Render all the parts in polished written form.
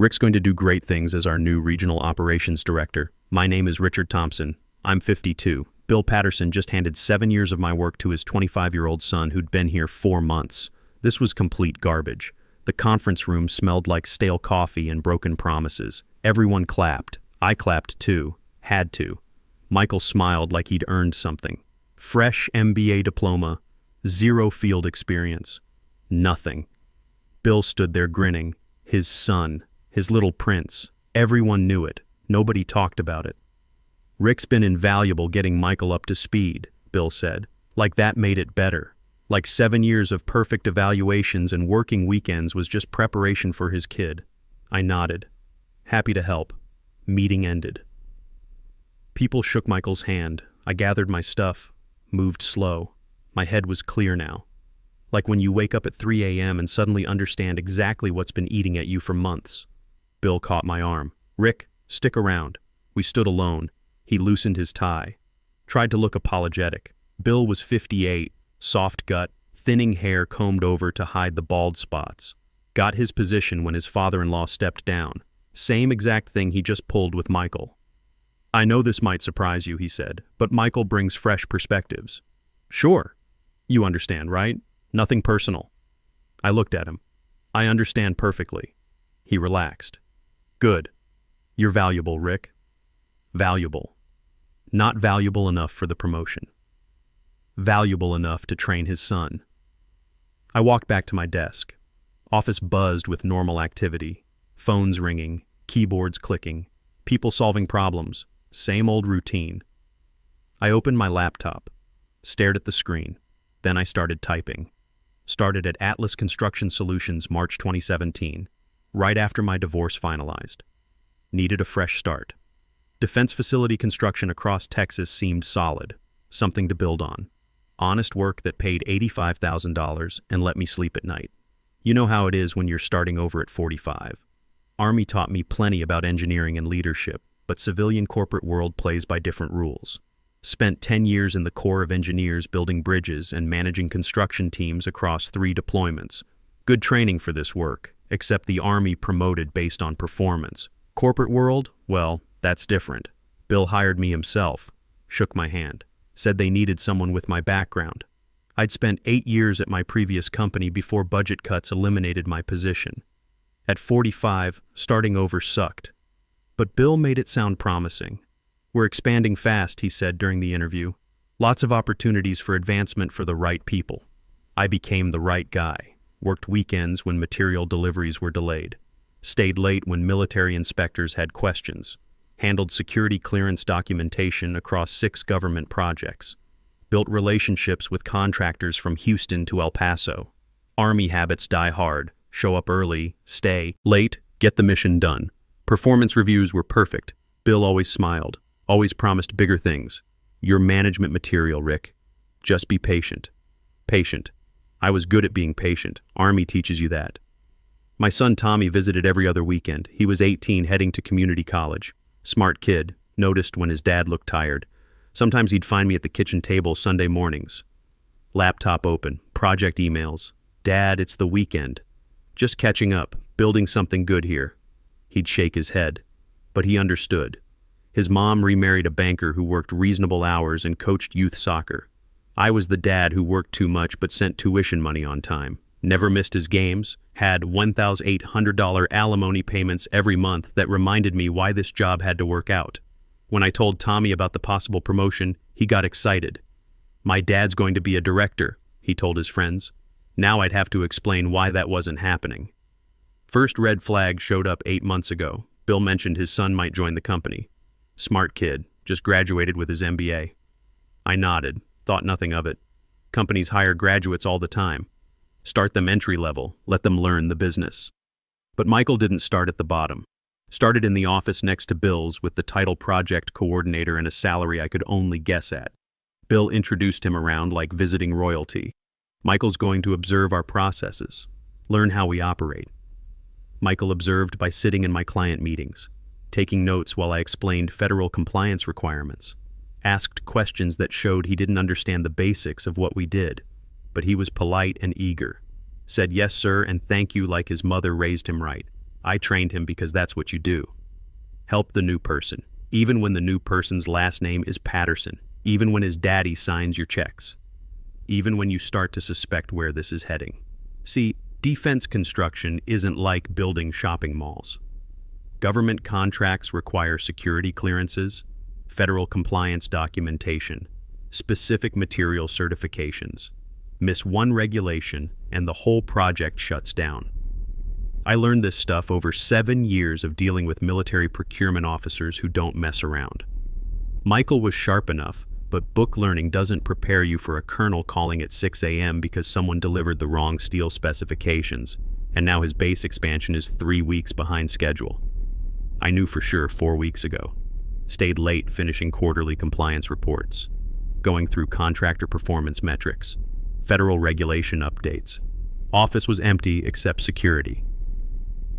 Rick's going to do great things as our new regional operations director. My name is Richard Thompson. I'm 52. Bill Patterson just handed 7 years of my work to his 25-year-old son who'd been here 4 months. This was complete garbage. The conference room smelled like stale coffee and broken promises. Everyone clapped. I clapped too. Had to. Michael smiled like he'd earned something. Fresh MBA diploma. 0 field experience. Nothing. Bill stood there grinning. His son. His little prince. Everyone knew it. Nobody talked about it. Rick's been invaluable getting Michael up to speed, Bill said. Like that made it better. Like 7 years of perfect evaluations and working weekends was just preparation for his kid. I nodded. Happy to help. Meeting ended. People shook Michael's hand. I gathered my stuff. Moved slow. My head was clear now. Like when you wake up at 3 a.m. and suddenly understand exactly what's been eating at you for months. Bill caught my arm. Rick, stick around. We stood alone. He loosened his tie. Tried to look apologetic. Bill was 58, soft gut, thinning hair combed over to hide the bald spots. Got his position when his father-in-law stepped down. Same exact thing he just pulled with Michael. I know this might surprise you, he said, but Michael brings fresh perspectives. Sure. You understand, right? Nothing personal. I looked at him. I understand perfectly. He relaxed. Good. You're valuable, Rick. Valuable. Not valuable enough for the promotion. Valuable enough to train his son. I walked back to my desk. Office buzzed with normal activity. Phones ringing, keyboards clicking, people solving problems. Same old routine. I opened my laptop, stared at the screen. Then I started typing. Started at Atlas Construction Solutions, March 2017, right after my divorce finalized. Needed a fresh start. Defense facility construction across Texas seemed solid, something to build on. Honest work that paid $85,000 and let me sleep at night. You know how it is when you're starting over at 45. Army taught me plenty about engineering and leadership, but civilian corporate world plays by different rules. Spent 10 years in the Corps of Engineers building bridges and managing construction teams across 3 deployments. Good training for this work, except the Army promoted based on performance. Corporate world? Well, that's different. Bill hired me himself, shook my hand, said they needed someone with my background. I'd spent 8 years at my previous company before budget cuts eliminated my position. At 45, starting over sucked. But Bill made it sound promising. We're expanding fast, he said during the interview. Lots of opportunities for advancement for the right people. I became the right guy. Worked weekends when material deliveries were delayed. Stayed late when military inspectors had questions. Handled security clearance documentation across 6 government projects. Built relationships with contractors from Houston to El Paso. Army habits die hard. Show up early, stay late, get the mission done. Performance reviews were perfect. Bill always smiled. Always promised bigger things. Your management material, Rick. Just be patient. Patient. I was good at being patient. Army teaches you that. My son Tommy visited every other weekend. He was 18, heading to community college. Smart kid, noticed when his dad looked tired. Sometimes he'd find me at the kitchen table Sunday mornings. Laptop open, project emails. Dad, it's the weekend. Just catching up, building something good here. He'd shake his head. But he understood. His mom remarried a banker who worked reasonable hours and coached youth soccer. I was the dad who worked too much but sent tuition money on time. Never missed his games, had $1,800 alimony payments every month that reminded me why this job had to work out. When I told Tommy about the possible promotion, he got excited. My dad's going to be a director, he told his friends. Now I'd have to explain why that wasn't happening. First red flag showed up 8 months ago. Bill mentioned his son might join the company. Smart kid, just graduated with his MBA. I nodded, thought nothing of it. Companies hire graduates all the time. Start them entry level, let them learn the business. But Michael didn't start at the bottom. Started in the office next to Bill's with the title project coordinator and a salary I could only guess at. Bill introduced him around like visiting royalty. Michael's going to observe our processes, learn how we operate. Michael observed by sitting in my client meetings, taking notes while I explained federal compliance requirements, asked questions that showed he didn't understand the basics of what we did. But he was polite and eager, said yes sir and thank you like his mother raised him right. I trained him because that's what you do. Help the new person, even when the new person's last name is Patterson, even when his daddy signs your checks, even when you start to suspect where this is heading. See, defense construction isn't like building shopping malls. Government contracts require security clearances, federal compliance documentation, specific material certifications. Miss one regulation and the whole project shuts down. I learned this stuff over 7 years of dealing with military procurement officers who don't mess around. Michael was sharp enough, but book learning doesn't prepare you for a colonel calling at 6 a.m. because someone delivered the wrong steel specifications, and now his base expansion is 3 weeks behind schedule. I knew for sure 4 weeks ago. Stayed late finishing quarterly compliance reports, going through contractor performance metrics, federal regulation updates. Office was empty except security.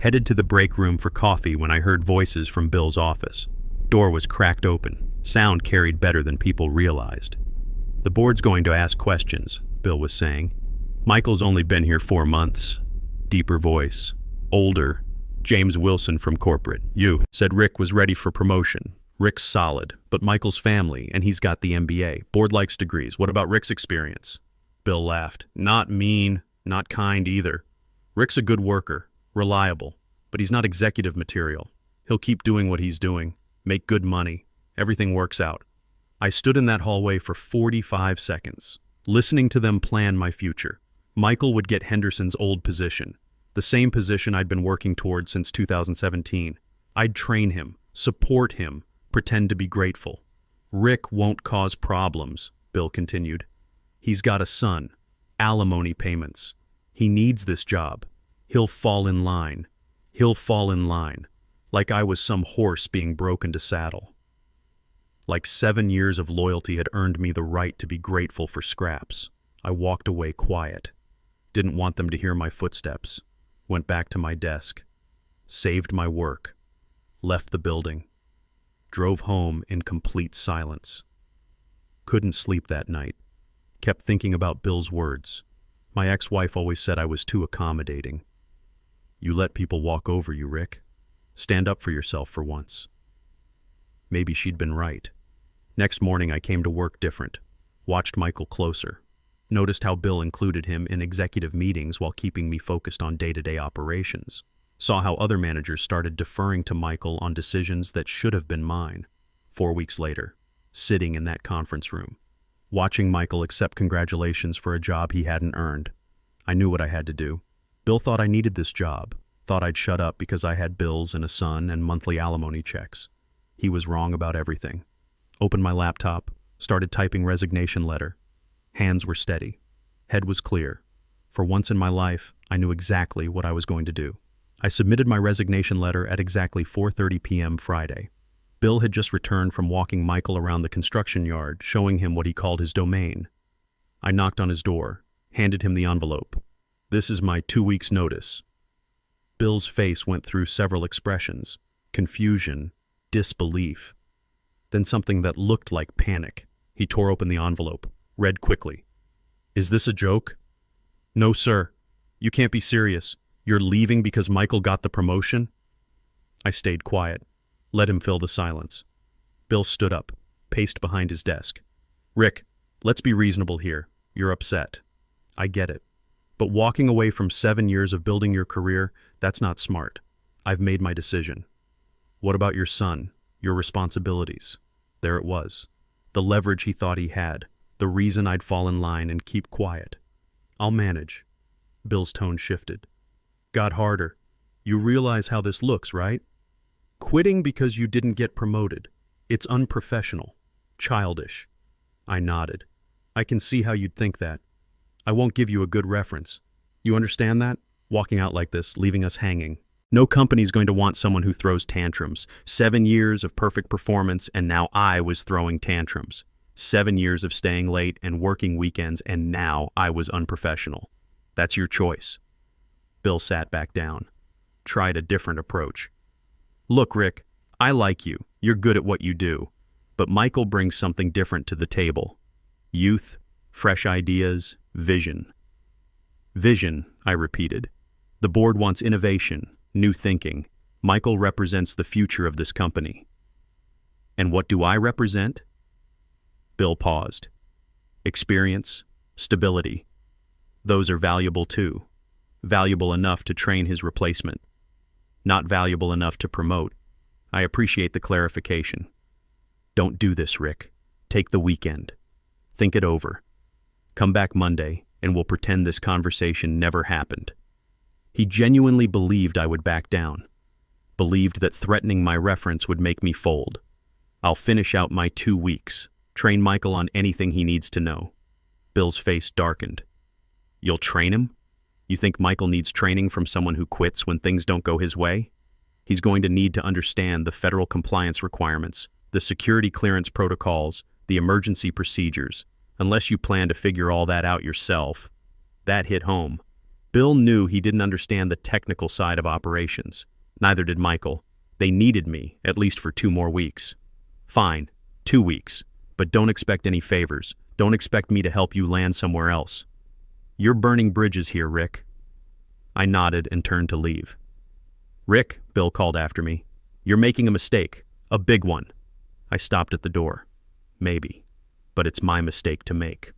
Headed to the break room for coffee when I heard voices from Bill's office. Door was cracked open. Sound carried better than people realized. The board's going to ask questions, Bill was saying. Michael's only been here 4 months. Deeper voice. Older. James Wilson from corporate. You, said Rick was ready for promotion. Rick's solid, but Michael's family, and he's got the MBA. Board likes degrees. What about Rick's experience? Bill laughed. Not mean, not kind either. Rick's a good worker. Reliable, but he's not executive material. He'll keep doing what he's doing, make good money. Everything works out. I stood in that hallway for 45 seconds, listening to them plan my future. Michael would get Henderson's old position, the same position I'd been working toward since 2017. I'd train him, support him, pretend to be grateful. Rick won't cause problems, Bill continued. He's got a son, alimony payments. He needs this job. He'll fall in line. He'll fall in line. Like I was some horse being broken to saddle. Like 7 years of loyalty had earned me the right to be grateful for scraps. I walked away quiet. Didn't want them to hear my footsteps. Went back to my desk. Saved my work. Left the building. Drove home in complete silence. Couldn't sleep that night. Kept thinking about Bill's words. My ex-wife always said I was too accommodating. You let people walk over you, Rick. Stand up for yourself for once. Maybe she'd been right. Next morning I came to work different. Watched Michael closer. Noticed how Bill included him in executive meetings while keeping me focused on day-to-day operations. Saw how other managers started deferring to Michael on decisions that should have been mine. 4 weeks later, sitting in that conference room, watching Michael accept congratulations for a job he hadn't earned. I knew what I had to do. Bill thought I needed this job, thought I'd shut up because I had bills and a son and monthly alimony checks. He was wrong about everything. Opened my laptop, started typing resignation letter. Hands were steady. Head was clear. For once in my life, I knew exactly what I was going to do. I submitted my resignation letter at exactly 4:30 p.m. Friday. Bill had just returned from walking Michael around the construction yard, showing him what he called his domain. I knocked on his door, handed him the envelope. This is my 2 weeks' notice. Bill's face went through several expressions: confusion, disbelief, then something that looked like panic. He tore open the envelope, read quickly. Is this a joke? No, sir. You can't be serious. You're leaving because Michael got the promotion? I stayed quiet, let him fill the silence. Bill stood up, paced behind his desk. Rick, let's be reasonable here. You're upset. I get it. But walking away from 7 years of building your career, that's not smart. I've made my decision. What about your son, your responsibilities? There it was. The leverage he thought he had, the reason I'd fall in line and keep quiet. I'll manage. Bill's tone shifted. Got harder. You realize how this looks, right? Quitting because you didn't get promoted. It's unprofessional. Childish. I nodded. I can see how you'd think that. I won't give you a good reference. You understand that? Walking out like this, leaving us hanging. No company's going to want someone who throws tantrums. 7 years of perfect performance, and now I was throwing tantrums. 7 years of staying late and working weekends, and now I was unprofessional. That's your choice. Bill sat back down. Tried a different approach. Look, Rick, I like you. You're good at what you do. But Michael brings something different to the table. Youth, fresh ideas, vision. Vision, I repeated. The board wants innovation, New thinking. Michael represents the future of this company. And what do I represent? Bill paused. Experience, stability. Those are valuable too. Valuable enough to train his replacement. Not valuable enough to promote. I appreciate the clarification. Don't do this, Rick. Take the weekend. Think it over. Come back Monday, and we'll pretend this conversation never happened. He genuinely believed I would back down. Believed that threatening my reference would make me fold. I'll finish out my 2 weeks. Train Michael on anything he needs to know. Bill's face darkened. You'll train him? You think Michael needs training from someone who quits when things don't go his way? He's going to need to understand the federal compliance requirements, the security clearance protocols, the emergency procedures, unless you plan to figure all that out yourself. That hit home. Bill knew he didn't understand the technical side of operations. Neither did Michael. They needed me, at least for 2 more weeks. Fine, 2 weeks, but don't expect any favors. Don't expect me to help you land somewhere else. You're burning bridges here, Rick. I nodded and turned to leave. Rick, Bill called after me, you're making a mistake, a big one. I stopped at the door. Maybe, but it's my mistake to make.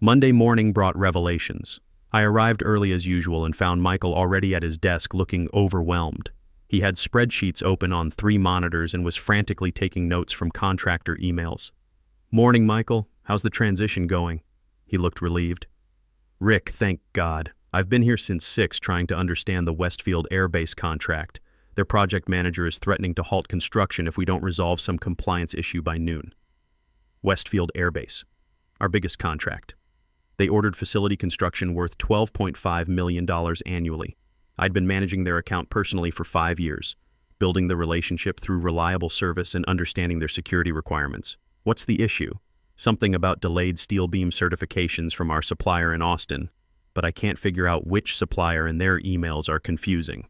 Monday morning brought revelations. I arrived early as usual and found Michael already at his desk looking overwhelmed. He had spreadsheets open on 3 monitors and was frantically taking notes from contractor emails. Morning, Michael. How's the transition going? He looked relieved. Rick, thank God. I've been here since 6 trying to understand the Westfield Air Base contract. Their project manager is threatening to halt construction if we don't resolve some compliance issue by noon. Westfield Air Base, our biggest contract. They ordered facility construction worth $12.5 million annually. I'd been managing their account personally for 5 years, building the relationship through reliable service and understanding their security requirements. What's the issue? Something about delayed steel beam certifications from our supplier in Austin, but I can't figure out which supplier and their emails are confusing.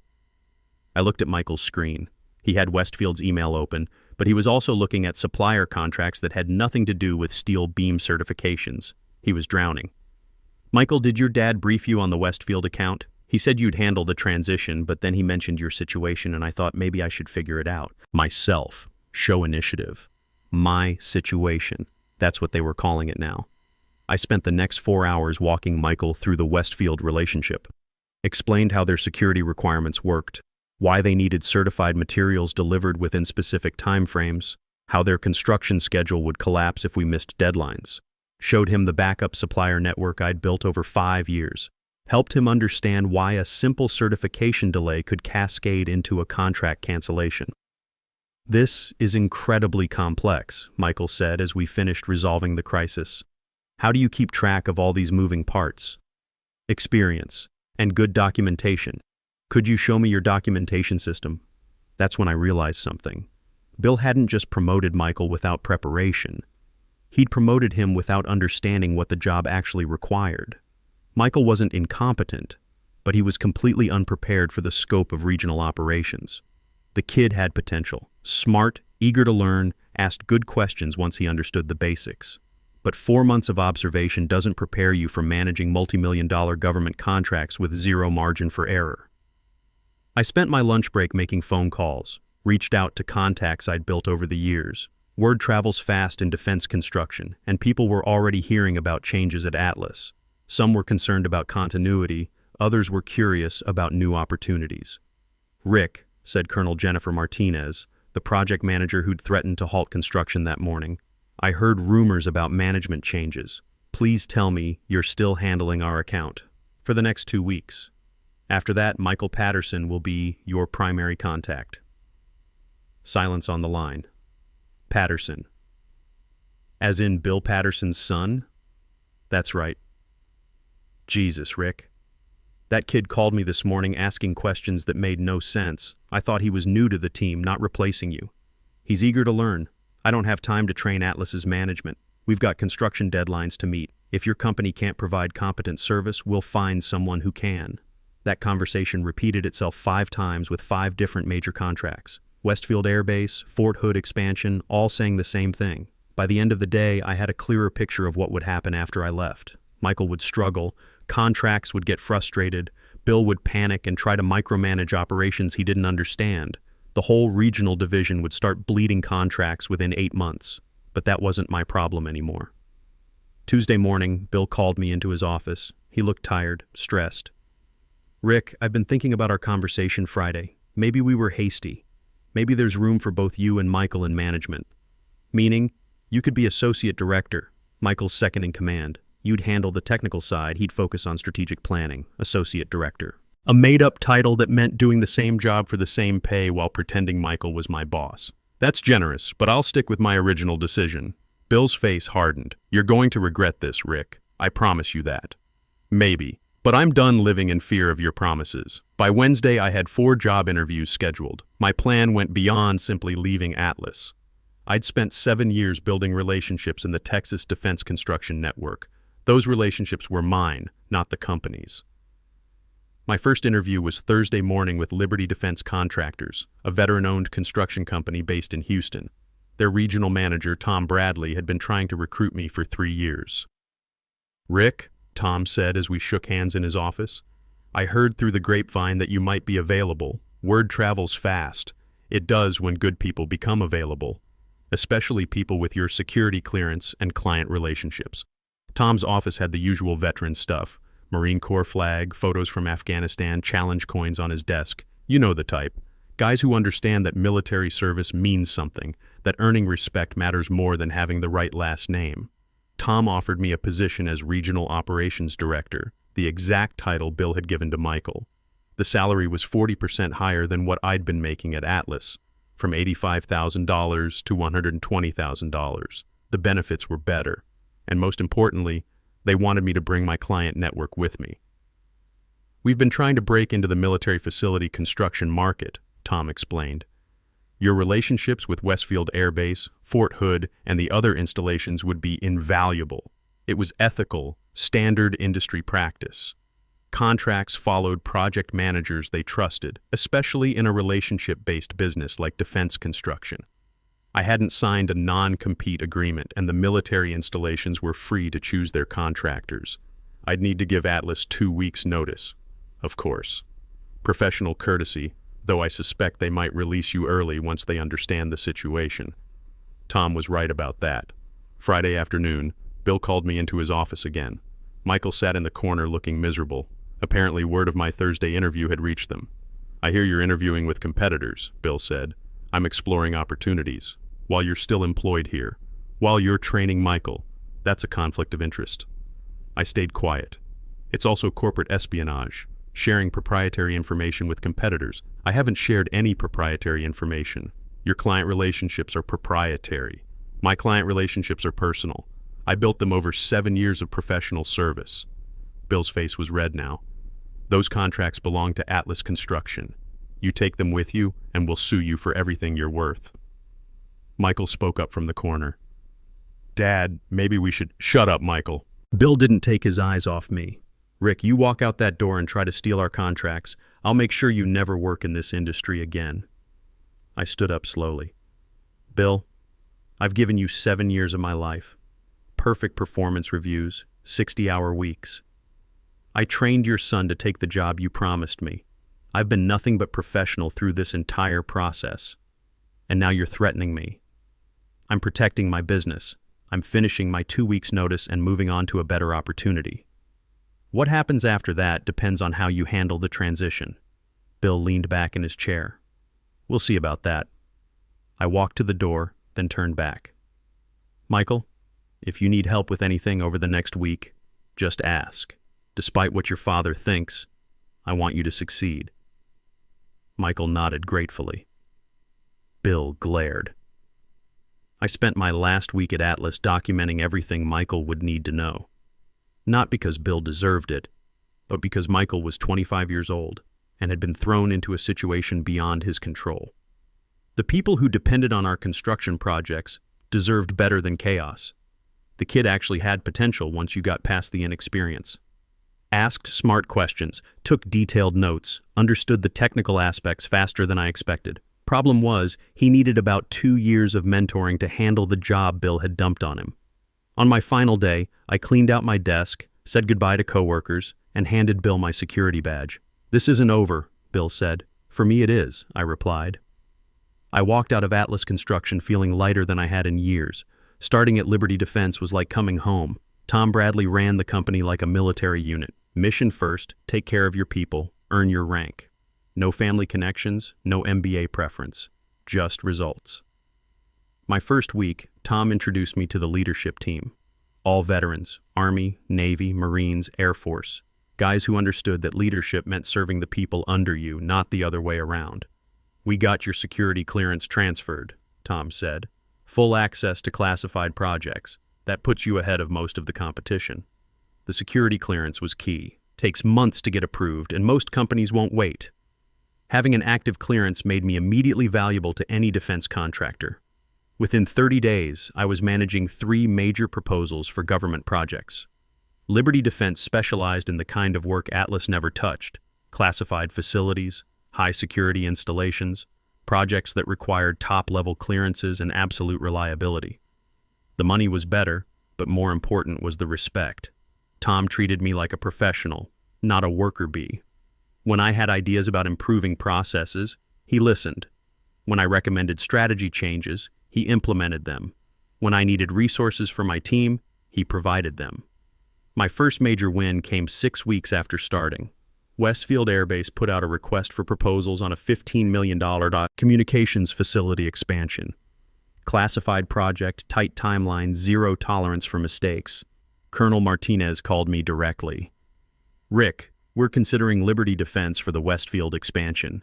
I looked at Michael's screen. He had Westfield's email open, but he was also looking at supplier contracts that had nothing to do with steel beam certifications. He was drowning. Michael, did your dad brief you on the Westfield account? He said you'd handle the transition, but then he mentioned your situation and I thought maybe I should figure it out. Myself. Show initiative. My situation. That's what they were calling it now. I spent the next 4 hours walking Michael through the Westfield relationship. Explained how their security requirements worked, why they needed certified materials delivered within specific timeframes, how their construction schedule would collapse if we missed deadlines. Showed him the backup supplier network I'd built over 5 years. Helped him understand why a simple certification delay could cascade into a contract cancellation. This is incredibly complex, Michael said as we finished resolving the crisis. How do you keep track of all these moving parts? Experience and good documentation. Could you show me your documentation system? That's when I realized something. Bill hadn't just promoted Michael without preparation. He'd promoted him without understanding what the job actually required. Michael wasn't incompetent, but he was completely unprepared for the scope of regional operations. The kid had potential, smart, eager to learn, asked good questions once he understood the basics. But 4 months of observation doesn't prepare you for managing multi-million-dollar government contracts with zero margin for error. I spent my lunch break making phone calls, reached out to contacts I'd built over the years. Word travels fast in defense construction, and people were already hearing about changes at Atlas. Some were concerned about continuity, others were curious about new opportunities. Rick, said Colonel Jennifer Martinez, the project manager who'd threatened to halt construction that morning, I heard rumors about management changes. Please tell me you're still handling our account for the next 2 weeks. After that, Michael Patterson will be your primary contact. Silence on the line. Patterson. As in Bill Patterson's son? That's right. Jesus, Rick. That kid called me this morning asking questions that made no sense. I thought he was new to the team, not replacing you. He's eager to learn. I don't have time to train Atlas's management. We've got construction deadlines to meet. If your company can't provide competent service, we'll find someone who can. That conversation repeated itself 5 times with 5 different major contracts. Westfield Air Base, Fort Hood expansion, all saying the same thing. By the end of the day, I had a clearer picture of what would happen after I left. Michael would struggle, contracts would get frustrated, Bill would panic and try to micromanage operations he didn't understand. The whole regional division would start bleeding contracts within 8 months, but that wasn't my problem anymore. Tuesday morning, Bill called me into his office. He looked tired, stressed. "Rick, I've been thinking about our conversation Friday. Maybe we were hasty. Maybe there's room for both you and Michael in management. Meaning, you could be associate director, Michael's second in command. You'd handle the technical side, he'd focus on strategic planning, associate director. A made-up title that meant doing the same job for the same pay while pretending Michael was my boss. That's generous, but I'll stick with my original decision." Bill's face hardened. "You're going to regret this, Rick. I promise you that." "Maybe. But I'm done living in fear of your promises." By Wednesday, I had 4 job interviews scheduled. My plan went beyond simply leaving Atlas. I'd spent 7 years building relationships in the Texas Defense Construction Network. Those relationships were mine, not the company's. My first interview was Thursday morning with Liberty Defense Contractors, a veteran-owned construction company based in Houston. Their regional manager, Tom Bradley, had been trying to recruit me for 3 years. "Rick," Tom said as we shook hands in his office, "I heard through the grapevine that you might be available. Word travels fast. It does when good people become available, especially people with your security clearance and client relationships." Tom's office had the usual veteran stuff: Marine Corps flag, photos from Afghanistan, challenge coins on his desk. You know the type. Guys who understand that military service means something, that earning respect matters more than having the right last name. Tom offered me a position as Regional Operations Director, the exact title Bill had given to Michael. The salary was 40% higher than what I'd been making at Atlas, from $85,000 to $120,000. The benefits were better, and most importantly, they wanted me to bring my client network with me. "We've been trying to break into the military facility construction market," Tom explained. "Your relationships with Westfield Air Base, Fort Hood, and the other installations would be invaluable. It was ethical, standard industry practice. Contracts followed project managers they trusted, especially in a relationship-based business like defense construction. I hadn't signed a non-compete agreement, and the military installations were free to choose their contractors. I'd need to give Atlas 2 weeks' notice, of course. Professional courtesy, though I suspect they might release you early once they understand the situation." Tom was right about that. Friday afternoon, Bill called me into his office again. Michael sat in the corner looking miserable. Apparently word of my Thursday interview had reached them. "I hear you're interviewing with competitors," Bill said. "I'm exploring opportunities. While you're still employed here. While you're training Michael. That's a conflict of interest." I stayed quiet. It's also corporate espionage, sharing proprietary information with competitors. I haven't shared any proprietary information. Your client relationships are proprietary. My client relationships are personal. I built them over 7 years of professional service. Bill's face was red now. "Those contracts belong to Atlas Construction. You take them with you, and we'll sue you for everything you're worth." Michael spoke up from the corner. "Dad, maybe we should—" "Shut up, Michael." Bill didn't take his eyes off me. "Rick, you walk out that door and try to steal our contracts. I'll make sure you never work in this industry again." I stood up slowly. "Bill, I've given you 7 years of my life. Perfect performance reviews, 60-hour weeks. I trained your son to take the job you promised me. I've been nothing but professional through this entire process. And now you're threatening me. I'm protecting my business. I'm finishing my 2 weeks' notice and moving on to a better opportunity. What happens after that depends on how you handle the transition." Bill leaned back in his chair. "We'll see about that." I walked to the door, then turned back. "Michael, if you need help with anything over the next week, just ask. Despite what your father thinks, I want you to succeed." Michael nodded gratefully. Bill glared. I spent my last week at Atlas documenting everything Michael would need to know. Not because Bill deserved it, but because Michael was 25 years old and had been thrown into a situation beyond his control. The people who depended on our construction projects deserved better than chaos. The kid actually had potential once you got past the inexperience. Asked smart questions, took detailed notes, understood the technical aspects faster than I expected. Problem was, he needed about 2 years of mentoring to handle the job Bill had dumped on him. On my final day, I cleaned out my desk, said goodbye to coworkers, and handed Bill my security badge. "This isn't over," Bill said. "For me it is," I replied. I walked out of Atlas Construction feeling lighter than I had in years. Starting at Liberty Defense was like coming home. Tom Bradley ran the company like a military unit. Mission first, take care of your people, earn your rank. No family connections, no MBA preference, just results. My first week, Tom introduced me to the leadership team. All veterans, Army, Navy, Marines, Air Force. Guys who understood that leadership meant serving the people under you, not the other way around. "We got your security clearance transferred," Tom said. "Full access to classified projects. That puts you ahead of most of the competition." The security clearance was key. Takes months to get approved, and most companies won't wait. Having an active clearance made me immediately valuable to any defense contractor. Within 30 days, I was managing 3 major proposals for government projects. Liberty Defense specialized in the kind of work Atlas never touched: classified facilities, high-security installations, projects that required top-level clearances and absolute reliability. The money was better, but more important was the respect. Tom treated me like a professional, not a worker bee. When I had ideas about improving processes, he listened. When I recommended strategy changes, he implemented them. When I needed resources for my team, he provided them. My first major win came 6 weeks after starting. Westfield Air Base put out a request for proposals on a $15 million communications facility expansion. Classified project, tight timeline, zero tolerance for mistakes. Colonel Martinez called me directly. "Rick, we're considering Liberty Defense for the Westfield expansion.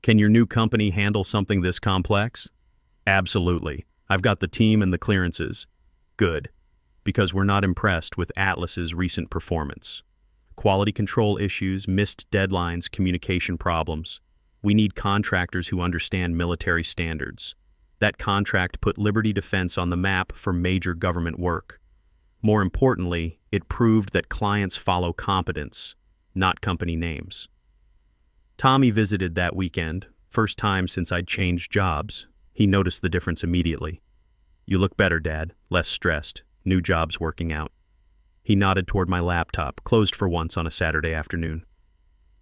Can your new company handle something this complex?" "Absolutely. I've got the team and the clearances." "Good, because we're not impressed with Atlas's recent performance. Quality control issues, missed deadlines, communication problems. We need contractors who understand military standards. That contract put Liberty Defense on the map for major government work. More importantly, it proved that clients follow competence, not company names." Tommy visited that weekend, first time since I'd changed jobs. He noticed the difference immediately. "You look better, Dad, less stressed, new job's working out." He nodded toward my laptop, closed for once on a Saturday afternoon.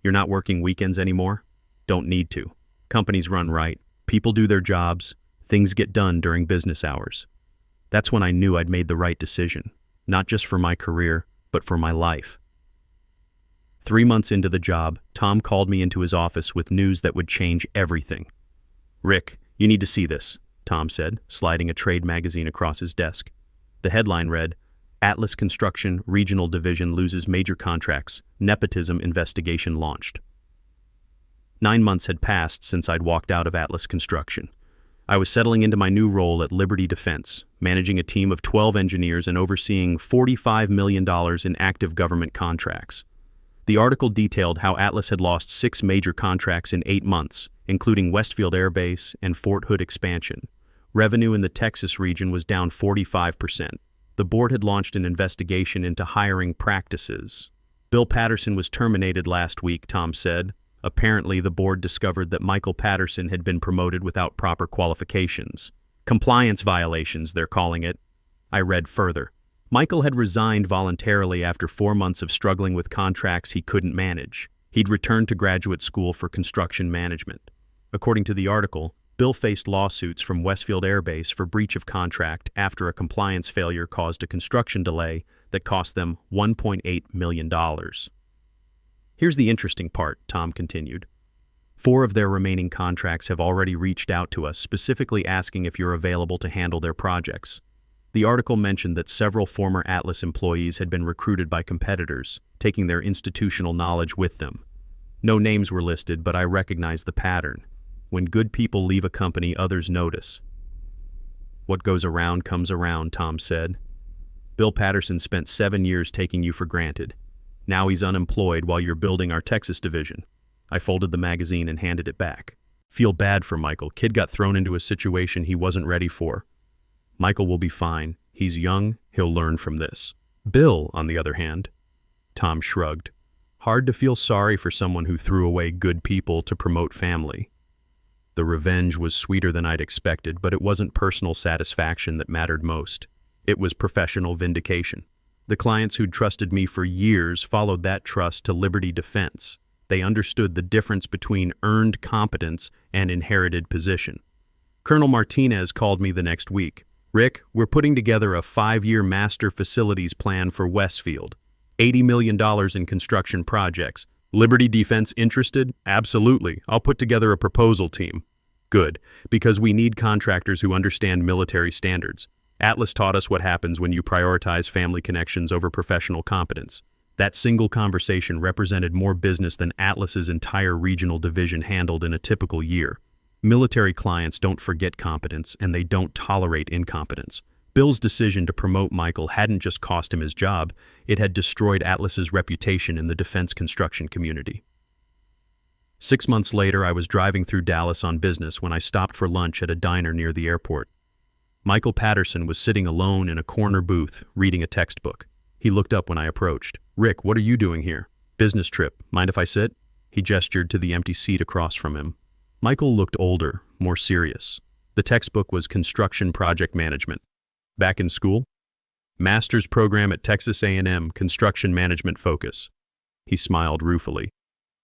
"You're not working weekends anymore?" "Don't need to. Companies run right. People do their jobs. Things get done during business hours." That's when I knew I'd made the right decision, not just for my career, but for my life. 3 months into the job, Tom called me into his office with news that would change everything. "Rick, you need to see this," Tom said, sliding a trade magazine across his desk. The headline read, "Atlas Construction Regional Division loses major contracts. Nepotism investigation launched." 9 months had passed since I'd walked out of Atlas Construction. I was settling into my new role at Liberty Defense, managing a team of 12 engineers and overseeing $45 million in active government contracts. The article detailed how Atlas had lost 6 major contracts in 8 months, including Westfield Air Base and Fort Hood expansion. Revenue in the Texas region was down 45%. The board had launched an investigation into hiring practices. "Bill Patterson was terminated last week," Tom said. "Apparently, the board discovered that Michael Patterson had been promoted without proper qualifications. Compliance violations, they're calling it." I read further. Michael had resigned voluntarily after 4 months of struggling with contracts he couldn't manage. He'd returned to graduate school for construction management. According to the article, Bill faced lawsuits from Westfield Air Base for breach of contract after a compliance failure caused a construction delay that cost them $1.8 million. "Here's the interesting part," Tom continued. 4 of their remaining contracts have already reached out to us, specifically asking if you're available to handle their projects. The article mentioned that several former Atlas employees had been recruited by competitors, taking their institutional knowledge with them. No names were listed, but I recognized the pattern. When good people leave a company, others notice. "What goes around comes around," Tom said. "Bill Patterson spent 7 years taking you for granted. Now he's unemployed while you're building our Texas division." I folded the magazine and handed it back. "Feel bad for Michael. Kid got thrown into a situation he wasn't ready for. Michael will be fine. He's young. He'll learn from this. Bill, on the other hand," Tom shrugged. "Hard to feel sorry for someone who threw away good people to promote family." The revenge was sweeter than I'd expected, but it wasn't personal satisfaction that mattered most. It was professional vindication. The clients who'd trusted me for years followed that trust to Liberty Defense. They understood the difference between earned competence and inherited position. Colonel Martinez called me the next week. "Rick, we're putting together a 5-year master facilities plan for Westfield. $80 million in construction projects. Liberty Defense interested? Absolutely. I'll put together a proposal team." Good, because we need contractors who understand military standards. Atlas taught us what happens when you prioritize family connections over professional competence. That single conversation represented more business than Atlas's entire regional division handled in a typical year. Military clients don't forget competence, and they don't tolerate incompetence. Bill's decision to promote Michael hadn't just cost him his job, it had destroyed Atlas's reputation in the defense construction community. 6 months later, I was driving through Dallas on business when I stopped for lunch at a diner near the airport. Michael Patterson was sitting alone in a corner booth, reading a textbook. He looked up when I approached. "Rick, what are you doing here?" "Business trip. Mind if I sit?" He gestured to the empty seat across from him. Michael looked older, more serious. The textbook was Construction Project Management. "Back in school?" "Master's program at Texas A&M, Construction Management Focus." He smiled ruefully.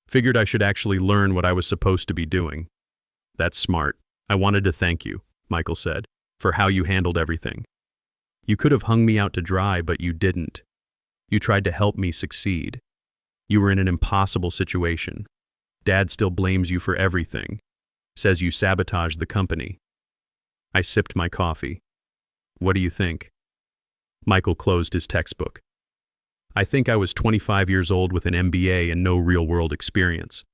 "Figured I should actually learn what I was supposed to be doing." "That's smart. I wanted to thank you," Michael said, "for how you handled everything. You could have hung me out to dry, but you didn't. You tried to help me succeed. You were in an impossible situation. Dad still blames you for everything. Says you sabotaged the company." I sipped my coffee. "What do you think?" Michael closed his textbook. "I think I was 25 years old with an MBA and no real-world experience.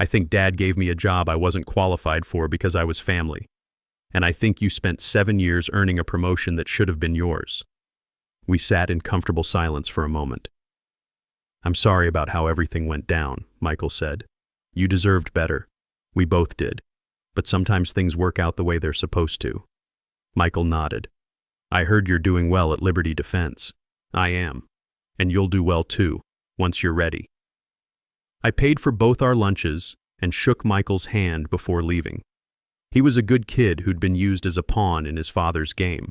I think Dad gave me a job I wasn't qualified for because I was family. And I think you spent 7 years earning a promotion that should have been yours." We sat in comfortable silence for a moment. "I'm sorry about how everything went down," Michael said. "You deserved better. We both did. But sometimes things work out the way they're supposed to." Michael nodded. "I heard you're doing well at Liberty Defense." "I am. And you'll do well too, once you're ready." I paid for both our lunches and shook Michael's hand before leaving. He was a good kid who'd been used as a pawn in his father's game.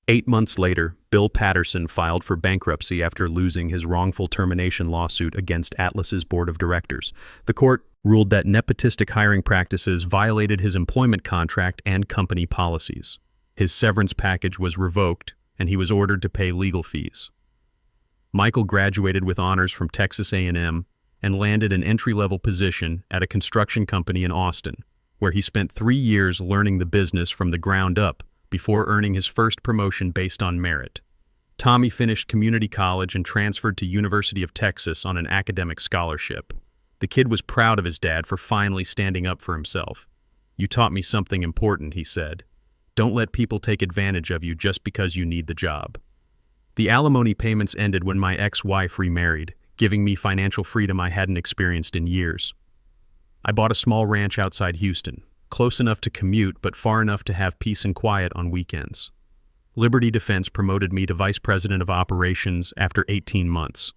8 months later, Bill Patterson filed for bankruptcy after losing his wrongful termination lawsuit against Atlas's board of directors. The court ruled that nepotistic hiring practices violated his employment contract and company policies. His severance package was revoked, and he was ordered to pay legal fees. Michael graduated with honors from Texas A&M and landed an entry-level position at a construction company in Austin, where he spent 3 years learning the business from the ground up before earning his first promotion based on merit. Tommy finished community college and transferred to University of Texas on an academic scholarship. The kid was proud of his dad for finally standing up for himself. "You taught me something important," he said. "Don't let people take advantage of you just because you need the job." The alimony payments ended when my ex-wife remarried, giving me financial freedom I hadn't experienced in years. I bought a small ranch outside Houston, close enough to commute but far enough to have peace and quiet on weekends. Liberty Defense promoted me to Vice President of Operations after 18 months.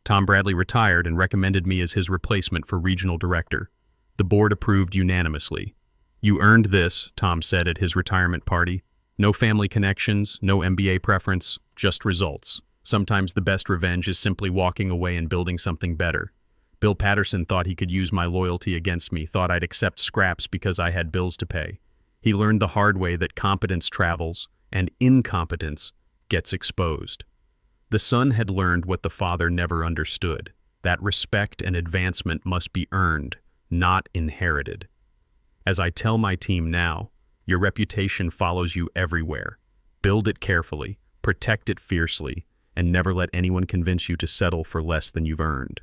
Tom Bradley retired and recommended me as his replacement for Regional Director. The board approved unanimously. "You earned this," Tom said at his retirement party. "No family connections, no MBA preference, just results. Sometimes the best revenge is simply walking away and building something better." Bill Patterson thought he could use my loyalty against me, thought I'd accept scraps because I had bills to pay. He learned the hard way that competence travels and incompetence gets exposed. The son had learned what the father never understood, that respect and advancement must be earned, not inherited. As I tell my team now, your reputation follows you everywhere. Build it carefully, protect it fiercely, and never let anyone convince you to settle for less than you've earned.